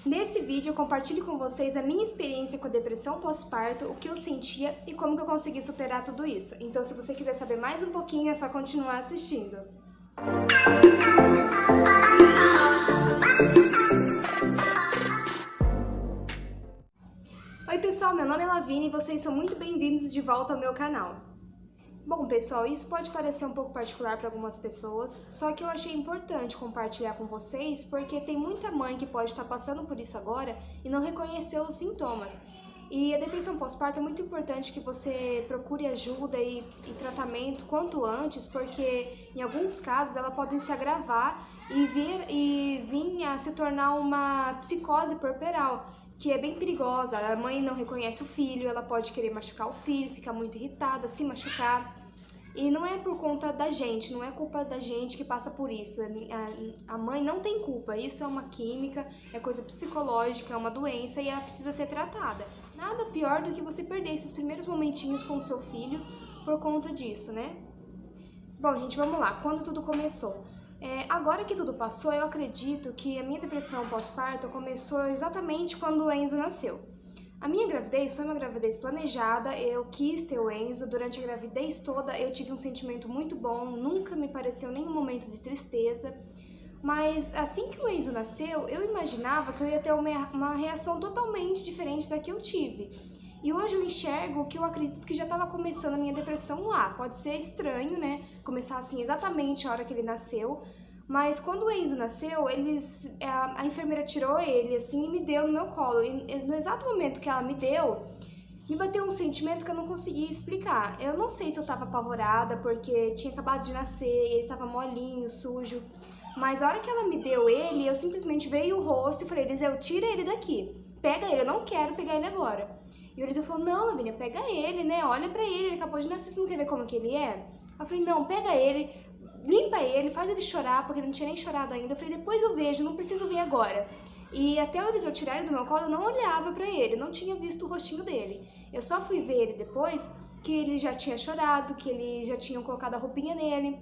Nesse vídeo eu compartilho com vocês a minha experiência com a depressão pós-parto, o que eu sentia e como que eu consegui superar tudo isso. Então, se você quiser saber mais um pouquinho, é só continuar assistindo. Oi pessoal, meu nome é Lavínia e vocês são muito bem-vindos de volta ao meu canal. Bom pessoal, isso pode parecer um pouco particular para algumas pessoas, só que eu achei importante compartilhar com vocês porque tem muita mãe que pode estar passando por isso agora e não reconheceu os sintomas. E a depressão pós-parto é muito importante que você procure ajuda e tratamento quanto antes, porque em alguns casos ela pode se agravar e vir a se tornar uma psicose puerperal, que é bem perigosa. A mãe não reconhece o filho, ela pode querer machucar o filho, ficar muito irritada, se machucar. E não é por conta da gente, não é culpa da gente que passa por isso. A mãe não tem culpa, isso é uma química, é coisa psicológica, é uma doença e ela precisa ser tratada. Nada pior do que você perder esses primeiros momentinhos com o seu filho por conta disso, né? Bom, gente, vamos lá. Quando tudo começou? Agora que tudo passou, eu acredito que a minha depressão pós-parto começou exatamente quando o Enzo nasceu. A minha gravidez foi uma gravidez planejada, eu quis ter o Enzo, durante a gravidez toda eu tive um sentimento muito bom, nunca me pareceu nenhum momento de tristeza, mas assim que o Enzo nasceu, eu imaginava que eu ia ter uma reação totalmente diferente da que eu tive. E hoje eu enxergo que eu acredito que já estava começando a minha depressão lá. Pode ser estranho, né? Começar assim exatamente a hora que ele nasceu. Mas quando o Enzo nasceu, a enfermeira tirou ele assim e me deu no meu colo. E no exato momento que ela me deu, me bateu um sentimento que eu não conseguia explicar. Eu não sei se eu estava apavorada porque tinha acabado de nascer, ele estava molinho, sujo. Mas a hora que ela me deu ele, eu simplesmente veio o rosto e falei, Eliseu, tira ele daqui. Pega ele, eu não quero pegar ele agora. E o Eliseu falou, não, Lavínia, pega ele, né? Olha pra ele acabou de nascer, você não quer ver como que ele é? Eu falei, não, pega ele, limpa ele, faz ele chorar, porque ele não tinha nem chorado ainda. Eu falei, depois eu vejo, não preciso ver agora. E até o Eliseu tirar ele do meu colo, eu não olhava pra ele, não tinha visto o rostinho dele. Eu só fui ver ele depois que ele já tinha chorado, que ele já tinha colocado a roupinha nele.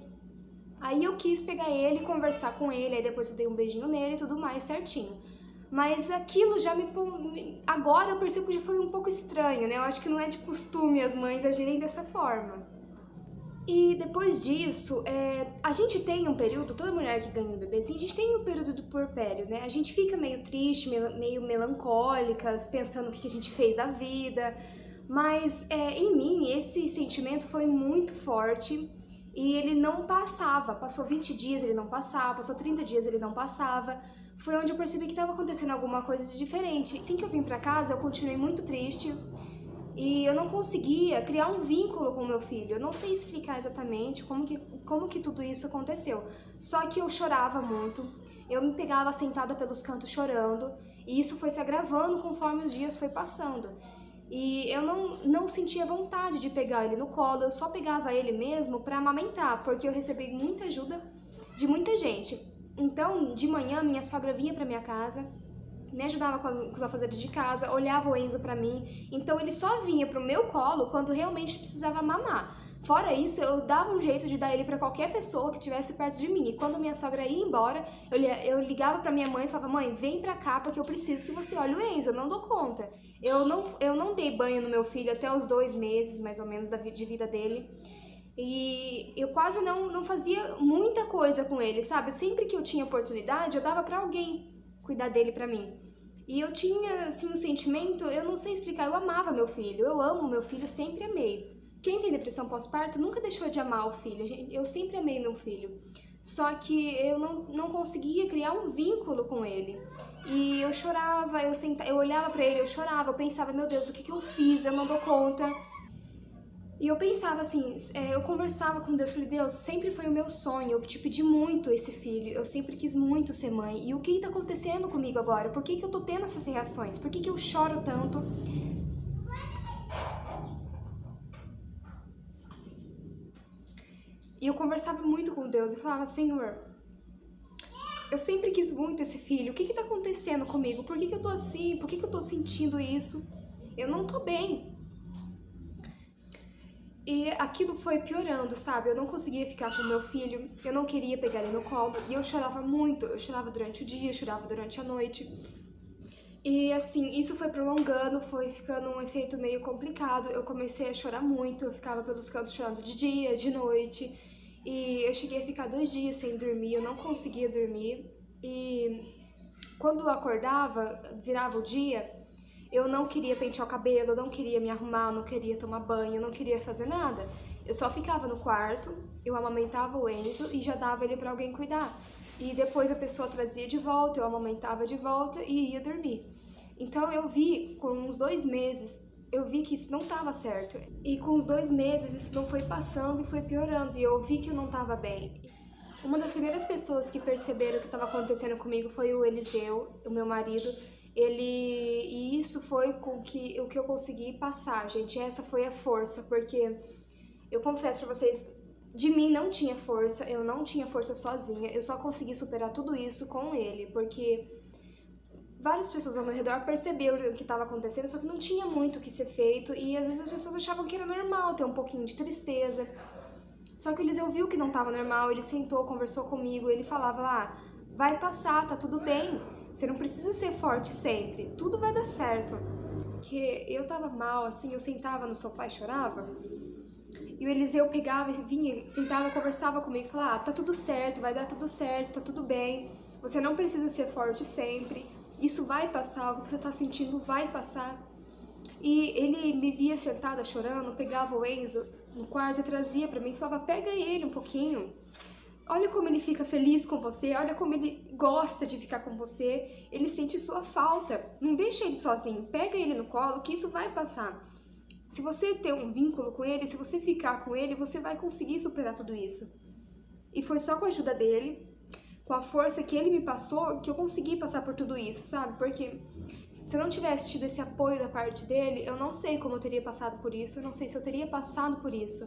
Aí eu quis pegar ele, conversar com ele, aí depois eu dei um beijinho nele e tudo mais certinho. Mas aquilo já agora eu percebo que já foi um pouco estranho, né? Eu acho que não é de costume as mães agirem dessa forma. E depois disso, a gente tem um período, toda mulher que ganha um bebezinho, a gente tem um período do puerpério, né? A gente fica meio triste, meio melancólicas, pensando o que a gente fez da vida. Mas em mim, esse sentimento foi muito forte e ele não passava. Passou 20 dias, ele não passava, passou 30 dias, ele não passava. Foi onde eu percebi que estava acontecendo alguma coisa de diferente. Assim que eu vim pra casa, eu continuei muito triste e eu não conseguia criar um vínculo com o meu filho. Eu não sei explicar exatamente como que tudo isso aconteceu. Só que eu chorava muito, eu me pegava sentada pelos cantos chorando e isso foi se agravando conforme os dias foi passando. E eu não sentia vontade de pegar ele no colo, eu só pegava ele mesmo para amamentar, porque eu recebi muita ajuda de muita gente. Então, de manhã, minha sogra vinha pra minha casa, me ajudava com os afazeres de casa, olhava o Enzo pra mim. Então, ele só vinha pro meu colo quando realmente precisava mamar. Fora isso, eu dava um jeito de dar ele pra qualquer pessoa que estivesse perto de mim. E quando minha sogra ia embora, eu ligava pra minha mãe e falava, mãe, vem pra cá porque eu preciso que você olhe o Enzo, eu não dou conta. Eu não dei banho no meu filho até os 2 meses, mais ou menos, de vida dele. E eu quase não fazia muita coisa com ele, sabe? Sempre que eu tinha oportunidade, eu dava pra alguém cuidar dele pra mim. E eu tinha, assim, um sentimento, eu não sei explicar, eu amava meu filho, eu amo meu filho, sempre amei. Quem tem depressão pós-parto nunca deixou de amar o filho, eu sempre amei meu filho. Só que eu não conseguia criar um vínculo com ele. E eu chorava, eu olhava pra ele, eu chorava, eu pensava, meu Deus, o que eu fiz? Eu não dou conta. E eu pensava assim, eu conversava com Deus, falei, Deus, sempre foi o meu sonho, eu te pedi muito esse filho, eu sempre quis muito ser mãe. E o que tá acontecendo comigo agora? Por que eu tô tendo essas reações? Por que eu choro tanto? E eu conversava muito com Deus e falava, Senhor, eu sempre quis muito esse filho, o que tá acontecendo comigo? Por que eu tô assim? Por que eu tô sentindo isso? Eu não tô bem. E aquilo foi piorando, sabe? Eu não conseguia ficar com meu filho, eu não queria pegar ele no colo e eu chorava muito. Eu chorava durante o dia, eu chorava durante a noite. E assim, isso foi prolongando, foi ficando um efeito meio complicado. Eu comecei a chorar muito, eu ficava pelos cantos chorando de dia, de noite. E eu cheguei a ficar 2 dias sem dormir, eu não conseguia dormir. E quando eu acordava, virava o dia, eu não queria pentear o cabelo, eu não queria me arrumar, eu não queria tomar banho, eu não queria fazer nada. Eu só ficava no quarto, eu amamentava o Enzo e já dava ele pra alguém cuidar. E depois a pessoa trazia de volta, eu amamentava de volta e ia dormir. Então eu vi, com uns 2 meses, eu vi que isso não estava certo. E com os 2 meses isso não foi passando e foi piorando, e eu vi que eu não estava bem. Uma das primeiras pessoas que perceberam o que estava acontecendo comigo foi o Eliseu, o meu marido. E isso foi o que eu consegui passar, gente. Essa foi a força, porque eu confesso pra vocês, de mim não tinha força, eu não tinha força sozinha, eu só consegui superar tudo isso com ele, porque várias pessoas ao meu redor perceberam o que estava acontecendo, só que não tinha muito o que ser feito, e às vezes as pessoas achavam que era normal ter um pouquinho de tristeza. Só que o Eliseu viu que não estava normal, ele sentou, conversou comigo, ele falava lá, vai passar, tá tudo bem, você não precisa ser forte sempre, tudo vai dar certo. Porque eu tava mal, assim, eu sentava no sofá e chorava, e o Eliseu pegava e vinha, sentava, conversava comigo, falava, tá tudo certo, vai dar tudo certo, tá tudo bem, você não precisa ser forte sempre, isso vai passar, o que você tá sentindo vai passar. E ele me via sentada chorando, pegava o Enzo no quarto e trazia pra mim, falava, pega ele um pouquinho, olha como ele fica feliz com você, olha como ele gosta de ficar com você, ele sente sua falta, não deixa ele sozinho, pega ele no colo que isso vai passar. Se você ter um vínculo com ele, se você ficar com ele, você vai conseguir superar tudo isso. E foi só com a ajuda dele, com a força que ele me passou, que eu consegui passar por tudo isso, sabe? Porque se eu não tivesse tido esse apoio da parte dele, eu não sei como eu teria passado por isso, eu não sei se eu teria passado por isso.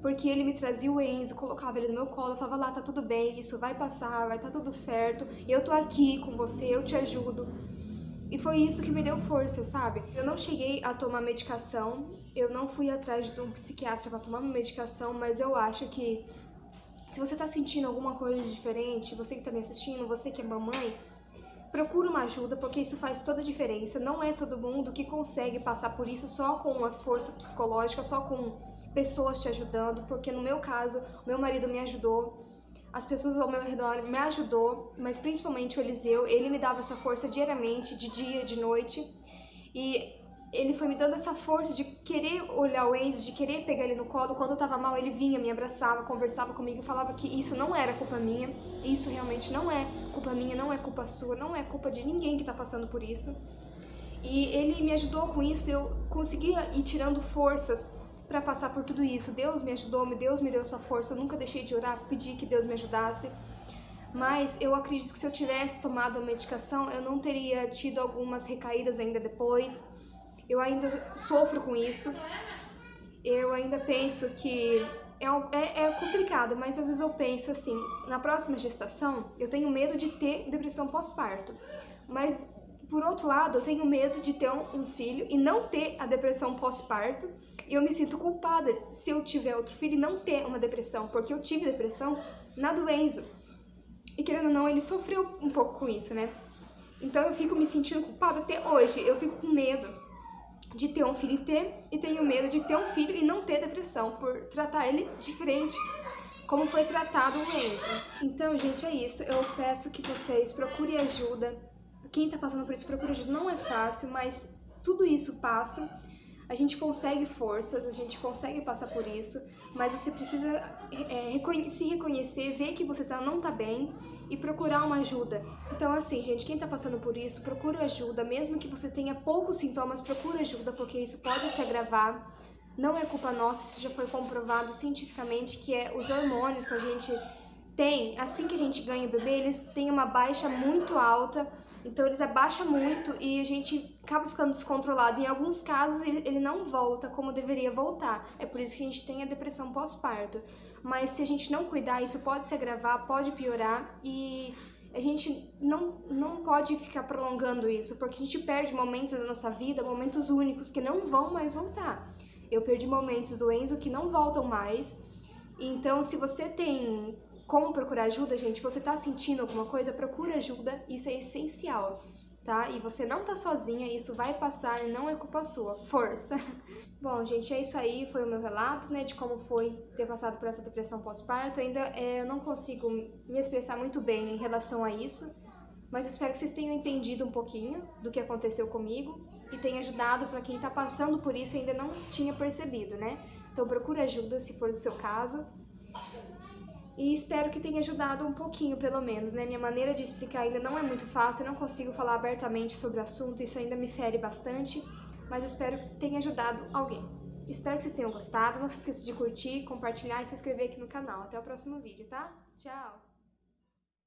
Porque ele me trazia o Enzo, colocava ele no meu colo, falava lá, tá tudo bem, isso vai passar, vai tá tudo certo, eu tô aqui com você, eu te ajudo. E foi isso que me deu força, sabe? Eu não cheguei a tomar medicação, eu não fui atrás de um psiquiatra pra tomar uma medicação, mas eu acho que se você tá sentindo alguma coisa diferente, você que tá me assistindo, você que é mamãe, procura uma ajuda, porque isso faz toda a diferença. Não é todo mundo que consegue passar por isso só com uma força psicológica, só com pessoas te ajudando, porque no meu caso, o meu marido me ajudou, as pessoas ao meu redor me ajudou, mas principalmente o Eliseu, ele me dava essa força diariamente, de dia, de noite, e ele foi me dando essa força de querer olhar o Enzo, de querer pegar ele no colo. Quando eu tava mal, ele vinha, me abraçava, conversava comigo e falava que isso não era culpa minha, isso realmente não é culpa minha, não é culpa sua, não é culpa de ninguém que tá passando por isso. E ele me ajudou com isso, eu conseguia ir tirando forças para passar por tudo isso. Deus me ajudou, Deus me deu essa força, eu nunca deixei de orar, pedir que Deus me ajudasse. Mas eu acredito que se eu tivesse tomado a medicação, eu não teria tido algumas recaídas ainda depois. Eu ainda sofro com isso. Eu ainda penso que é complicado, mas às vezes eu penso assim, na próxima gestação, eu tenho medo de ter depressão pós-parto. Mas, por outro lado, eu tenho medo de ter um filho e não ter a depressão pós-parto. E eu me sinto culpada se eu tiver outro filho e não ter uma depressão, porque eu tive depressão na do Enzo. E querendo ou não, ele sofreu um pouco com isso, né? Então eu fico me sentindo culpada até hoje. Eu fico com medo de ter um filho e tenho medo de ter um filho e não ter depressão, por tratar ele diferente, como foi tratado o Enzo. Então, gente, é isso. Eu peço que vocês procurem ajuda. Quem tá passando por isso, procura ajuda. Não é fácil, mas tudo isso passa. A gente consegue forças, a gente consegue passar por isso, mas você precisa se reconhecer, ver que você não tá bem e procurar uma ajuda. Então, assim, gente, quem tá passando por isso, procura ajuda. Mesmo que você tenha poucos sintomas, procura ajuda, porque isso pode se agravar. Não é culpa nossa, isso já foi comprovado cientificamente, que é os hormônios que a gente tem, assim que a gente ganha o bebê, eles têm uma baixa muito alta, então eles abaixam muito e a gente acaba ficando descontrolado. Em alguns casos ele não volta como deveria voltar, é por isso que a gente tem a depressão pós-parto. Mas se a gente não cuidar, isso pode se agravar, pode piorar e a gente não pode ficar prolongando isso, porque a gente perde momentos da nossa vida, momentos únicos que não vão mais voltar. Eu perdi momentos do Enzo que não voltam mais, então se você tem como procurar ajuda, gente, você tá sentindo alguma coisa, procura ajuda, isso é essencial, tá? E você não tá sozinha, isso vai passar e não é culpa sua. Força! Bom, gente, é isso aí, foi o meu relato, né, de como foi ter passado por essa depressão pós-parto. Ainda eu não consigo me expressar muito bem em relação a isso, mas eu espero que vocês tenham entendido um pouquinho do que aconteceu comigo e tenha ajudado para quem tá passando por isso e ainda não tinha percebido, né? Então procure ajuda se for o seu caso. E espero que tenha ajudado um pouquinho, pelo menos, né? Minha maneira de explicar ainda não é muito fácil, eu não consigo falar abertamente sobre o assunto, isso ainda me fere bastante, mas espero que tenha ajudado alguém. Espero que vocês tenham gostado, não se esqueça de curtir, compartilhar e se inscrever aqui no canal. Até o próximo vídeo, tá? Tchau!